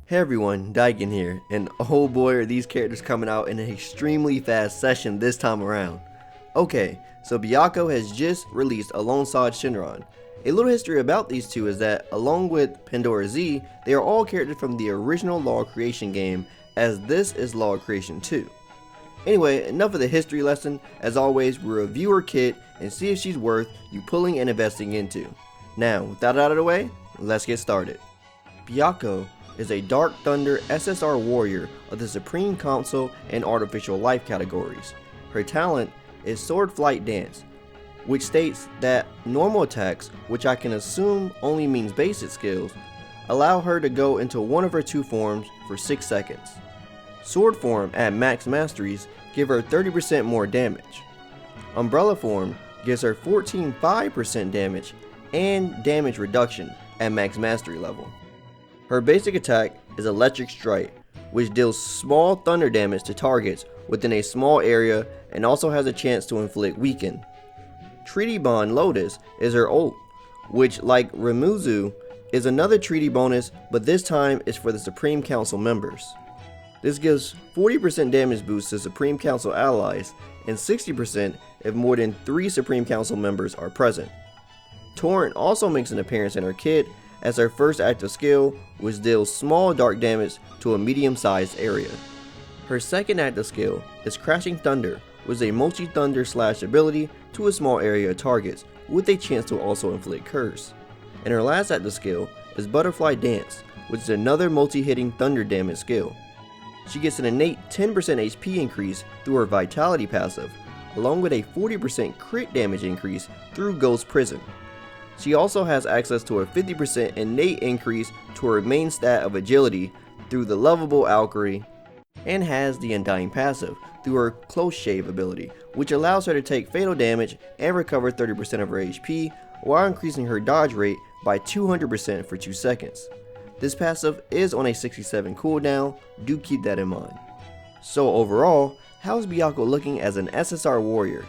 Hey everyone, Daiken here, and oh boy are these characters coming out in an extremely fast session this time around. Okay, so Byakko has just released alongside Shinron. A little history about these two is that, along with Pandora Z, they are all characters from the original Law Creation game, as this is Law Creation 2. Anyway, enough of the history lesson. As always, we review her kit and see if she's worth you pulling and investing into. Now, with that out of the way, let's get started. Byakko is a Dark Thunder SSR warrior of the Supreme Council and Artificial Life categories. Her talent is Sword Flight Dance, which states that normal attacks, which I can assume only means basic skills, allow her to go into one of her two forms for 6 seconds. Sword form at max masteries give her 30% more damage. Umbrella form gives her 14.5% damage and damage reduction at max mastery level. Her basic attack is Electric Strike, which deals small thunder damage to targets within a small area and also has a chance to inflict weaken. Treaty Bond Lotus is her ult, which, like Remuzu, is another treaty bonus, but this time is for the Supreme Council members. This gives 40% damage boost to Supreme Council allies and 60% if more than 3 Supreme Council members are present. Torrent also makes an appearance in her kit as her first active skill, which deals small dark damage to a medium-sized area. Her second active skill is Crashing Thunder, which is a multi-thunder slash ability to a small area of targets, with a chance to also inflict curse. And her last active skill is Butterfly Dance, which is another multi-hitting thunder damage skill. She gets an innate 10% HP increase through her Vitality passive, along with a 40% crit damage increase through Ghost Prison. She also has access to a 50% innate increase to her main stat of agility through the lovable Valkyrie, and has the Undying passive through her Close Shave ability, which allows her to take fatal damage and recover 30% of her HP while increasing her dodge rate by 200% for 2 seconds. This passive is on a 67 cooldown, do keep that in mind. So overall, how's Byakko looking as an SSR warrior?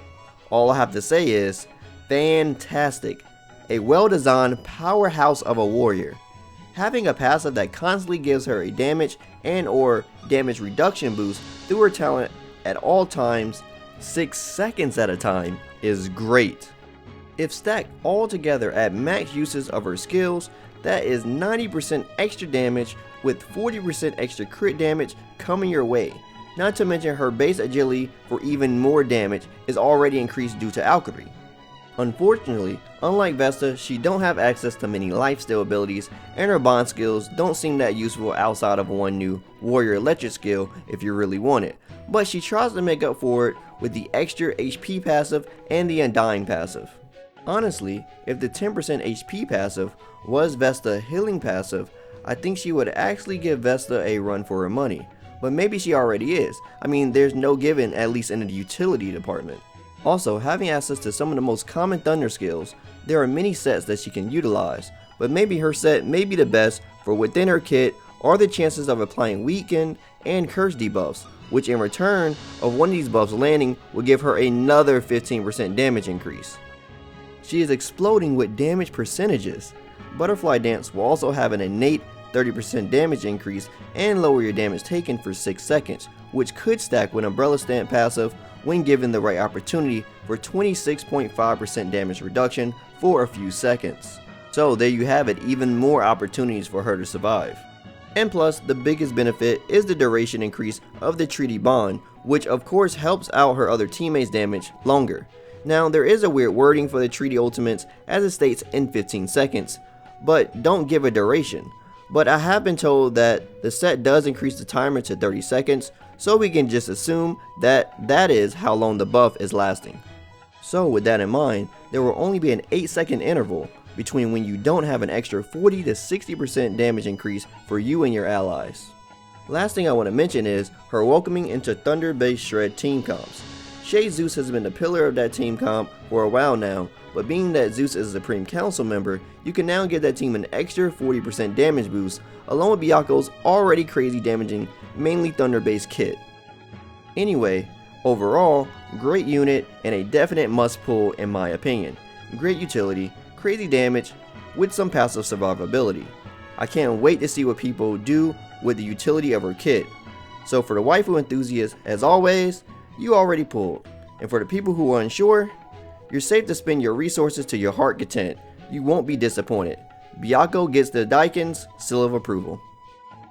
All I have to say is, fantastic. A well-designed powerhouse of a warrior. Having a passive that constantly gives her a damage and or damage reduction boost through her talent at all times, 6 seconds at a time, is great. If stacked all together at max uses of her skills, that is 90% extra damage with 40% extra crit damage coming your way. Not to mention her base agility for even more damage is already increased due to Valkyrie. Unfortunately, unlike Vesta, she don't have access to many lifesteal abilities, and her bond skills don't seem that useful outside of one new warrior electric skill if you really want it, but she tries to make up for it with the extra HP passive and the Undying passive. Honestly, if the 10% HP passive was Vesta healing passive, I think she would actually give Vesta a run for her money, but maybe she already is. I mean, there's no given, at least in the utility department. Also, having access to some of the most common thunder skills, there are many sets that she can utilize, but maybe her set may be the best for within her kit are the chances of applying weaken and curse debuffs, which in return of one of these buffs landing will give her another 15% damage increase. She is exploding with damage percentages. Butterfly Dance will also have an innate 30% damage increase and lower your damage taken for 6 seconds, which could stack with Umbrella Stamp passive when given the right opportunity for 26.5% damage reduction for a few seconds. So there you have it, even more opportunities for her to survive. And plus, the biggest benefit is the duration increase of the Treaty Bond, which of course helps out her other teammates' damage longer. Now there is a weird wording for the Treaty Ultimates as it states in 15 seconds, but don't give a duration. But I have been told that the set does increase the timer to 30 seconds, so we can just assume that that is how long the buff is lasting. So with that in mind, there will only be an 8-second interval between when you don't have an extra 40 to 60% damage increase for you and your allies. Last thing I want to mention is her welcoming into Thunder-based Shred team comps. Shay Zeus has been the pillar of that team comp for a while now, but being that Zeus is a Supreme Council member, you can now give that team an extra 40% damage boost, along with Byakko's already crazy damaging, mainly Thunder-based kit. Anyway, overall, great unit and a definite must pull in my opinion. Great utility, crazy damage, with some passive survivability. I can't wait to see what people do with the utility of her kit. So for the waifu enthusiasts, as always, you already pulled. And for the people who are unsure, you're safe to spend your resources to your heart content. You won't be disappointed. Byakko gets the Daiken's seal of approval.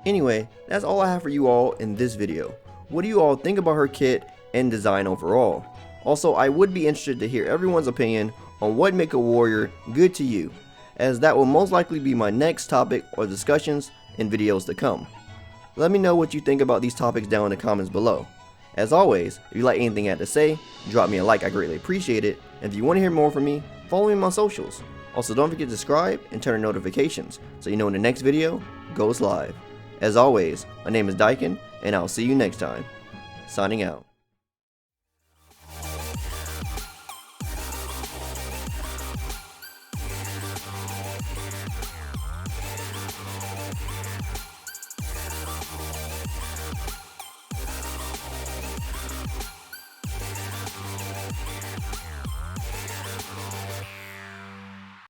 Anyway, that's all I have for you all in this video. What do you all think about her kit and design overall? Also, I would be interested to hear everyone's opinion on what make a warrior good to you, as that will most likely be my next topic or discussions in videos to come. Let me know what you think about these topics down in the comments below. As always, if you like anything I had to say, drop me a like, I greatly appreciate it. And if you want to hear more from me, follow me on my socials. Also, don't forget to subscribe and turn on notifications so you know when the next video goes live. As always, my name is Daiken, and I'll see you next time. Signing out.